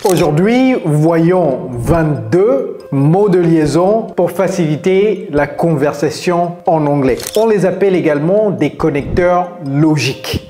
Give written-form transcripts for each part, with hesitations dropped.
Aujourd'hui, voyons 22 mots de liaison pour faciliter la conversation en anglais. On les appelle également des connecteurs logiques.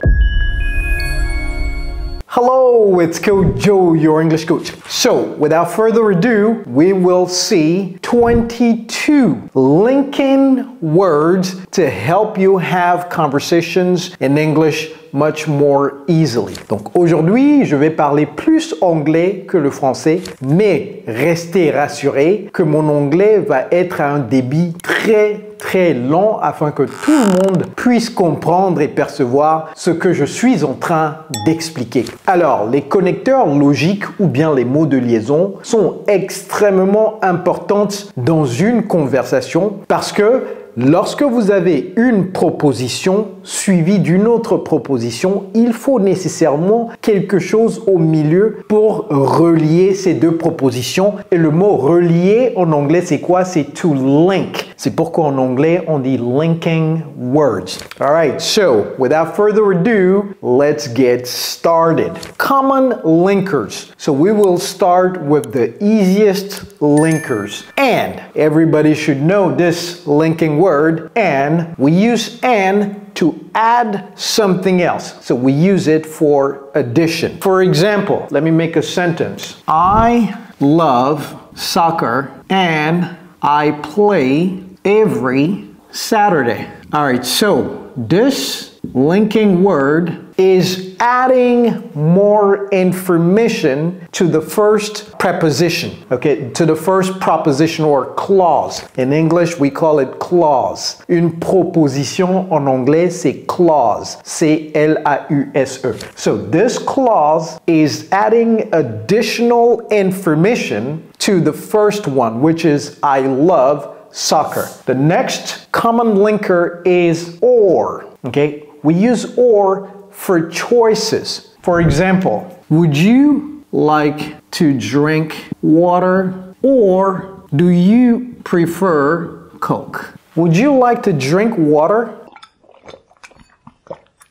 Hello, it's Coach Joe, your English coach. So, without further ado, we will see 22 linking words to help you have conversations in English much more easily. Donc aujourd'hui, je vais parler plus anglais que le français, mais restez rassurés que mon anglais va être à un débit très lent afin que tout le monde puisse comprendre et percevoir ce que je suis en train d'expliquer. Alors, les connecteurs logiques ou bien les mots de liaison sont extrêmement importants dans une conversation parce que lorsque vous avez une proposition suivie d'une autre proposition, il faut nécessairement quelque chose au milieu pour relier ces deux propositions. Et le mot relier en anglais, c'est quoi? C'est to link. C'est pourquoi en anglais, on dit linking words. All right, so without further ado, let's get started. Common linkers. So we will start with the easiest linkers. And everybody should know this linking word. And we use and to add something else. So we use it for addition. For example, let me make a sentence. I love soccer and I play every Saturday. All right, so this linking word is adding more information to the first preposition, okay, to the first proposition or clause. In English, we call it clause. Une proposition en anglais, c'est clause, C-L-A-U-S-E. So this clause is adding additional information to the first one, which is I love soccer. The next common linker is or, okay? We use or for choices. For example, would you like to drink water or do you prefer Coke? Would you like to drink water?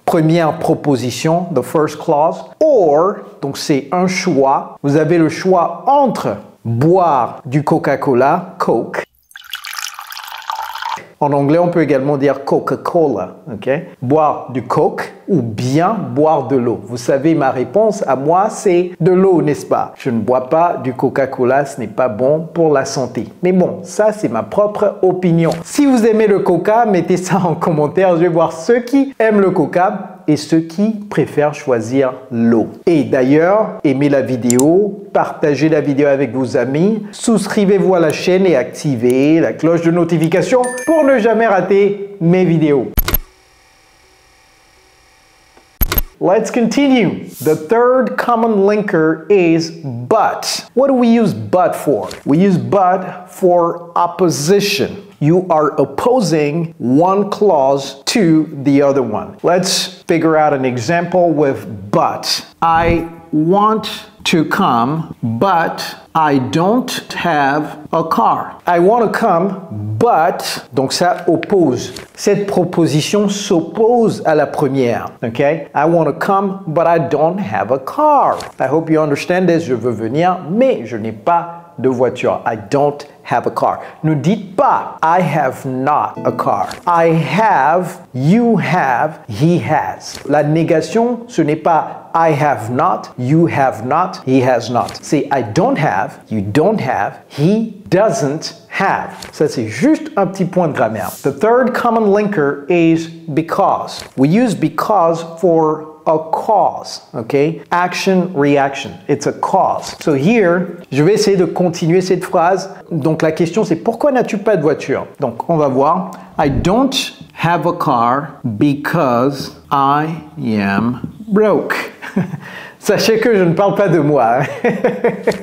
Première proposition, the first clause. Or, donc c'est un choix. Vous avez le choix entre boire du Coca-Cola, Coke. En anglais, on peut également dire Coca-Cola, ok? Boire du Coke ou bien boire de l'eau. Vous savez, ma réponse à moi, c'est de l'eau, n'est-ce pas? Je ne bois pas du Coca-Cola, ce n'est pas bon pour la santé. Mais bon, ça, c'est ma propre opinion. Si vous aimez le Coca, mettez ça en commentaire. Je vais voir ceux qui aiment le Coca et ceux qui préfèrent choisir l'eau. Et d'ailleurs, aimez la vidéo, partagez la vidéo avec vos amis, souscrivez-vous à la chaîne et activez la cloche de notification pour ne jamais rater mes vidéos. Let's continue. The third common linker is but. What do we use but for? We use but for opposition. You are opposing one clause to the other one. Let's figure out an example with but. I want to come, but I don't have a car. I want to come, but, donc ça oppose. Cette proposition s'oppose à la première, okay? I want to come, but I don't have a car. I hope you understand this. Je veux venir, mais je n'ai pas de voiture. I don't have a car. Ne dites pas I have not a car. I have, you have, he has. La négation, ce n'est pas I have not, you have not, he has not. C'est I don't have, you don't have, he doesn't have. Ça, c'est juste un petit point de grammaire. The third common linker is because. We use because for a cause, okay? Action, reaction. It's a cause. So here, je vais essayer de continuer cette phrase. Donc la question c'est pourquoi n'as-tu pas de voiture? Donc on va voir. I don't have a car because I am broke. Sachez que je ne parle pas de moi.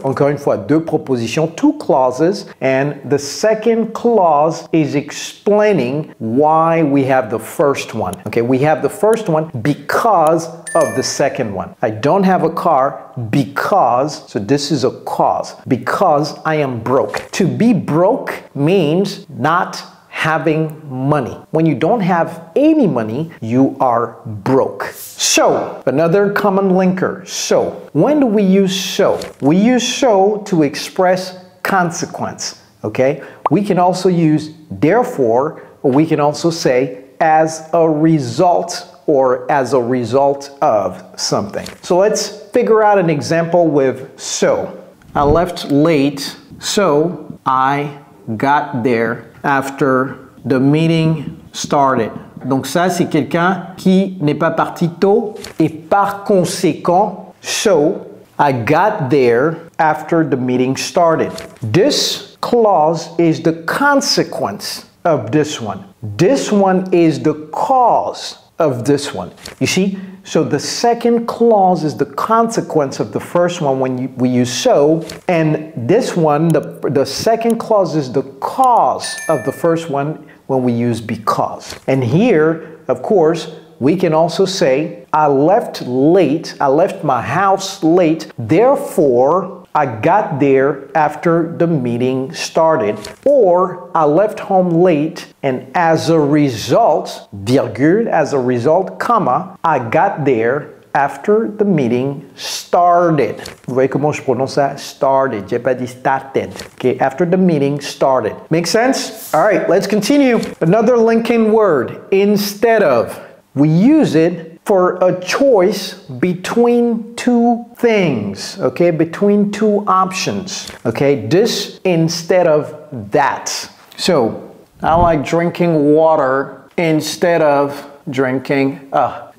Encore une fois, deux propositions, two clauses, and the second clause is explaining why we have the first one. Okay, we have the first one because of the second one. I don't have a car because, so this is a cause, because I am broke. To be broke means not having money. When you don't have any money, you are broke. So, another common linker, so. When do we use so? We use so to express consequence, okay? We can also use therefore, or we can also say as a result or as a result of something. So let's figure out an example with so. I left late, so I got there after the meeting started. Donc ça, c'est quelqu'un qui n'est pas parti tôt et par conséquent, so I got there after the meeting started. This clause is the consequence of this one. This one is the cause of this one. You see? So the second clause is the consequence of the first one when we use so, and this one, the second clause is the cause of the first one when we use because. And here, of course, we can also say, I left late, I left my house late, therefore, I got there after the meeting started, or I left home late and as a result, virgule, as a result, comma, I got there after the meeting started. Vous voyez comment je prononce ça? Started. J'ai pas dit started. Okay, after the meeting started. Make sense? All right, let's continue. Another linking word, instead of. We use it for a choice between two things, okay? Between two options, okay? This instead of that. So, I like drinking water instead of drinking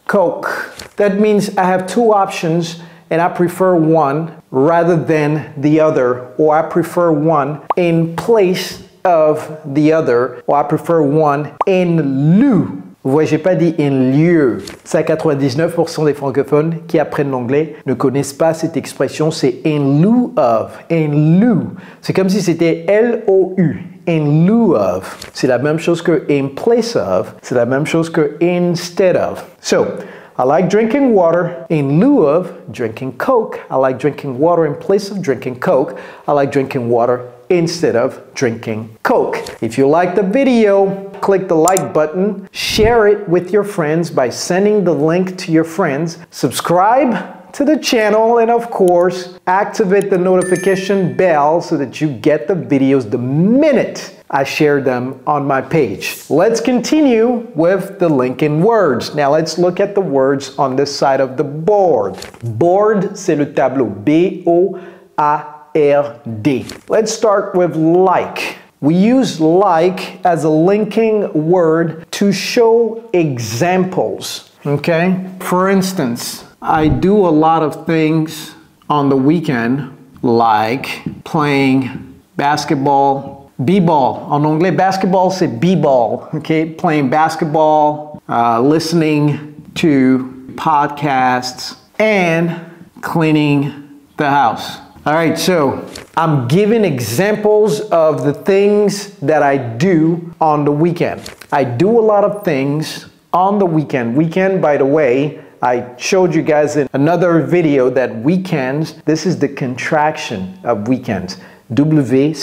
Coke. That means I have two options and I prefer one rather than the other, or I prefer one in place of the other, or I prefer one in lieu. Vous voyez, j'ai pas dit in lieu. Ça, 99% des francophones qui apprennent l'anglais ne connaissent pas cette expression, c'est in lieu of. In lieu. C'est comme si c'était L-O-U. In lieu of. C'est la même chose que in place of. C'est la même chose que instead of. So, I like drinking water in lieu of drinking Coke. I like drinking water in place of drinking Coke. I like drinking water instead of drinking Coke. If you like the video, click the like button, share it with your friends by sending the link to your friends, subscribe to the channel, and of course, activate the notification bell so that you get the videos the minute I share them on my page. Let's continue with the linking words. Now let's look at the words on this side of the board. Board, c'est le tableau. B-O-A-R-D. Let's start with like. We use like as a linking word to show examples, okay? For instance, I do a lot of things on the weekend, like playing basketball, b-ball. En anglais, basketball, c'est b-ball, okay? Playing basketball, listening to podcasts, and cleaning the house. All right, so I'm giving examples of the things that I do on the weekend. I do a lot of things on the weekend. Weekend, by the way, I showed you guys in another video that weekends, this is the contraction of weekends. W/E.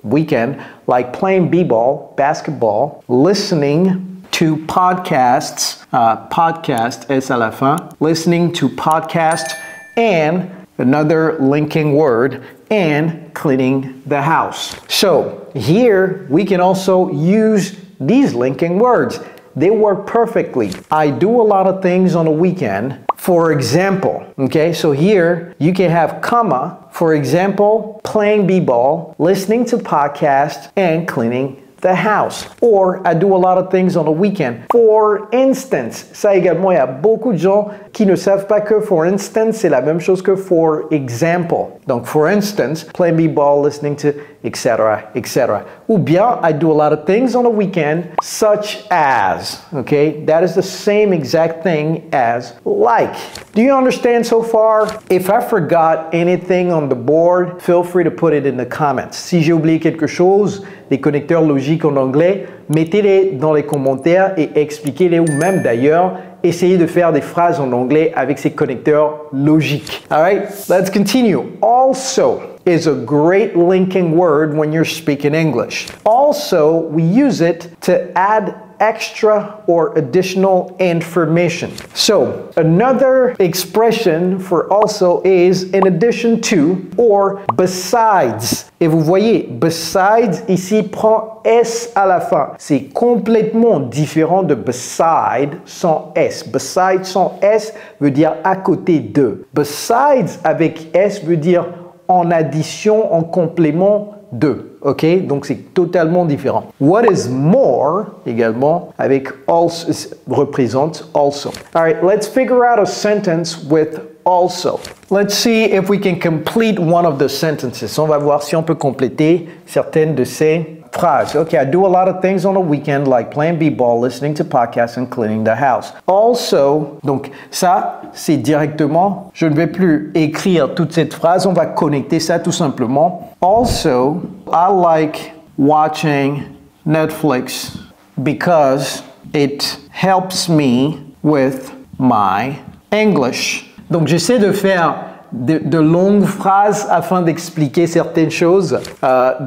Weekend, like playing b-ball, basketball, listening to podcasts, podcast, S à la fin, listening to podcasts, and another linking word, and cleaning the house. So here we can also use these linking words. They work perfectly. I do a lot of things on the weekend. For example, okay, so here you can have comma, for example, playing b-ball, listening to podcasts, and cleaning the house. Or I do a lot of things on the weekend. For instance, ça également, il y a beaucoup de gens qui ne savent pas que for instance, c'est la même chose que for example. Donc, for instance, playing b-ball, listening to, etc., etc. Ou bien, I do a lot of things on the weekend, such as, okay? That is the same exact thing as like. Do you understand so far? If I forgot anything on the board, feel free to put it in the comments. Si j'ai oublié quelque chose, les connecteurs logiques en anglais, mettez-les dans les commentaires et expliquez-les, ou même d'ailleurs, essayez de faire des phrases en anglais avec ces connecteurs logiques. All right, let's continue. Also, is a great linking word when you're speaking English. Also, we use it to add extra or additional information. So, another expression for also is in addition to or besides. Et vous voyez, besides ici prend S à la fin. C'est complètement différent de beside sans S. Beside sans S veut dire à côté de. Besides avec S veut dire en addition, en complément de. OK? Donc, c'est totalement différent. What is more, également, avec also, représente also. All right, let's figure out a sentence with also. Let's see if we can complete one of the sentences. On va voir si on peut compléter certaines de ces phrases. Okay, I do a lot of things on the weekend like playing b-ball, listening to podcasts and cleaning the house. Also, donc ça, c'est directement, je ne vais plus écrire toute cette phrase, on va connecter ça tout simplement. Also, I like watching Netflix because it helps me with my English. Donc j'essaie de faire de longues phrases afin d'expliquer certaines choses.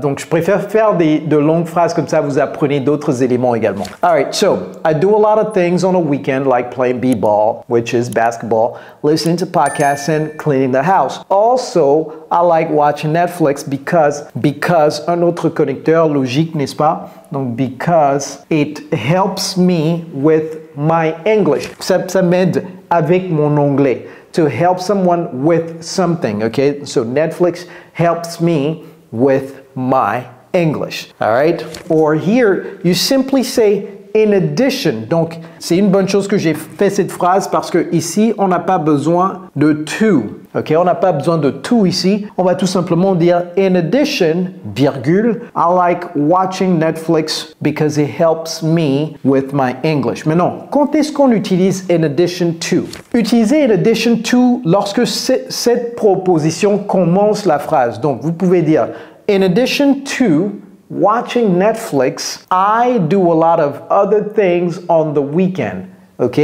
Donc, je préfère faire de longues phrases comme ça, vous apprenez d'autres éléments également. Alright, so, I do a lot of things on a weekend like playing b-ball, which is basketball, listening to podcasts and cleaning the house. Also, I like watching Netflix because un autre connecteur logique, n'est-ce pas? Donc, because it helps me with my English. Ça m'aide avec mon anglais. To help someone with something, okay? So Netflix helps me with my English, all right? Or here, you simply say in addition. Donc, c'est une bonne chose que j'ai fait cette phrase parce que ici, on n'a pas besoin de to, ok? On n'a pas besoin de to ici. On va tout simplement dire in addition, virgule, I like watching Netflix because it helps me with my English. Maintenant, quand est-ce qu'on utilise in addition to? Utilisez in addition to lorsque cette proposition commence la phrase. Donc, vous pouvez dire in addition to watching Netflix, I do a lot of other things on the weekend. OK?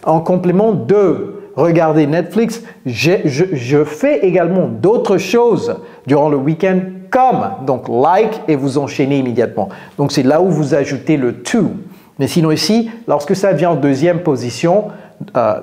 En complément de regarder Netflix, je fais également d'autres choses durant le week-end comme, donc like, et vous enchaînez immédiatement. Donc c'est là où vous ajoutez le to. Mais sinon ici, lorsque ça vient en deuxième position,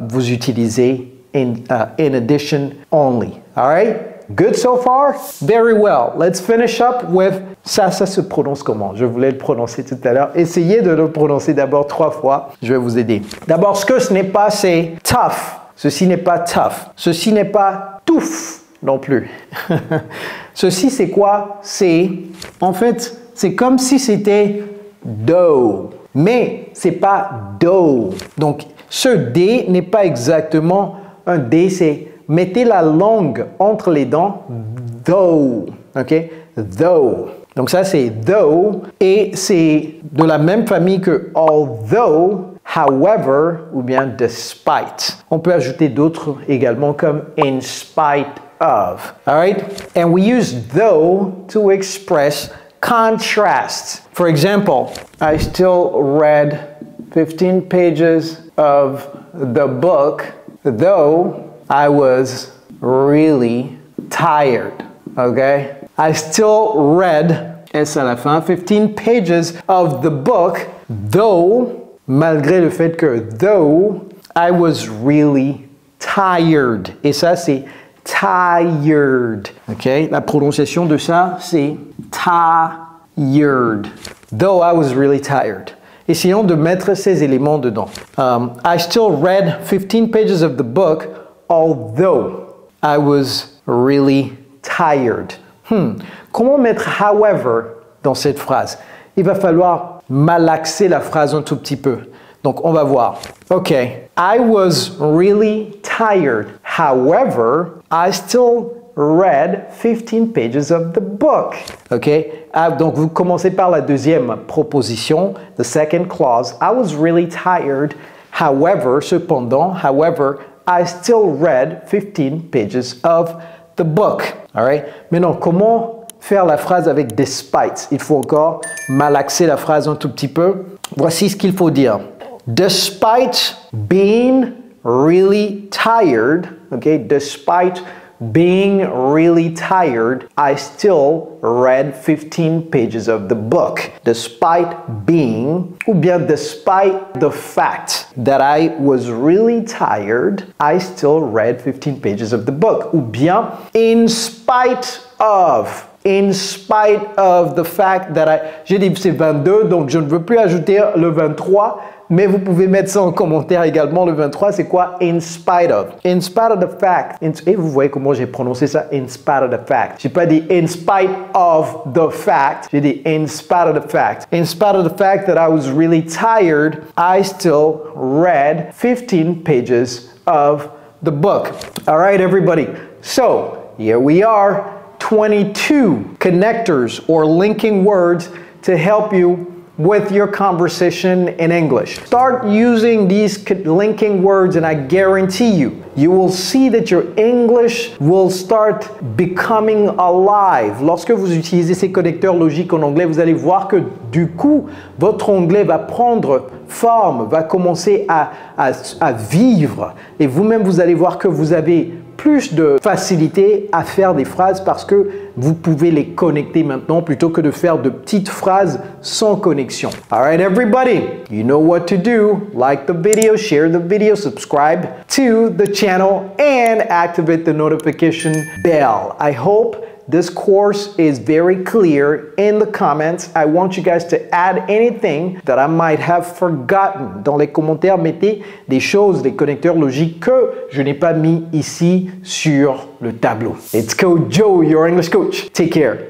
vous utilisez in addition only. All right? Good so far? Very well. Let's finish up with ça se prononce comment? Je voulais le prononcer tout à l'heure. Essayez de le prononcer d'abord 3 fois. Je vais vous aider. D'abord, ce que ce n'est pas, c'est tough. Ceci n'est pas tough. Ceci n'est pas tough non plus. Ceci, c'est quoi? En fait, c'est comme si c'était dough. Mais c'est pas dough. Donc, ce D n'est pas exactement un D, c'est mettez la langue entre les dents, though, ok? Though. Donc ça, c'est though, et c'est de la même famille que although, however, ou bien despite. On peut ajouter d'autres également comme in spite of, all right? And we use though to express contrast. For example, I still read 15 pages of the book, though I was really tired, okay? I still read, S à la fin, 15 pages of the book, though, malgré le fait que, though, I was really tired. Et ça, c'est tired, ok? La prononciation de ça, c'est tired. Though I was really tired. Essayons de mettre ces éléments dedans. I still read 15 pages of the book, although I was really tired. Comment mettre however dans cette phrase? Il va falloir malaxer la phrase un tout petit peu. Donc, on va voir. OK. I was really tired. However, I still read 15 pages of the book. OK? Donc, vous commencez par la deuxième proposition, the second clause. I was really tired. However, cependant, however, I still read 15 pages of the book. All right? Maintenant, comment faire la phrase avec despite? Il faut encore malaxer la phrase un tout petit peu. Voici ce qu'il faut dire. Despite being really tired, okay? Despite being really tired, I still read 15 pages of the book. Despite being, ou bien despite the fact that I was really tired, I still read 15 pages of the book. Ou bien, in spite of the fact that j'ai dit c'est 22, donc je ne veux plus ajouter le 23, mais vous pouvez mettre ça en commentaire également. Le 23, c'est quoi? In spite of. In spite of the fact. Et vous voyez comment j'ai prononcé ça? In spite of the fact. J'ai pas dit in spite of the fact. J'ai dit in spite of the fact. In spite of the fact that I was really tired, I still read 15 pages of the book. All right, everybody. So, here we are. 22 connectors or linking words to help you with your conversation in English. Start using these linking words and I guarantee you will see that your English will start becoming alive. Lorsque vous utilisez ces connecteurs logiques en anglais, vous allez voir que du coup, votre anglais va prendre forme, va commencer à vivre. Et vous-même, vous allez voir que vous avez plus de facilité à faire des phrases parce que vous pouvez les connecter maintenant plutôt que de faire de petites phrases sans connexion. All right, everybody, you know what to do. Like the video, share the video, subscribe to the channel, and activate the notification bell. I hope this course is very clear. In the comments, I want you guys to add anything that I might have forgotten. Dans les commentaires, mettez des choses, des connecteurs logiques que je n'ai pas mis ici sur le tableau. It's Coach Joe, your English coach. Take care.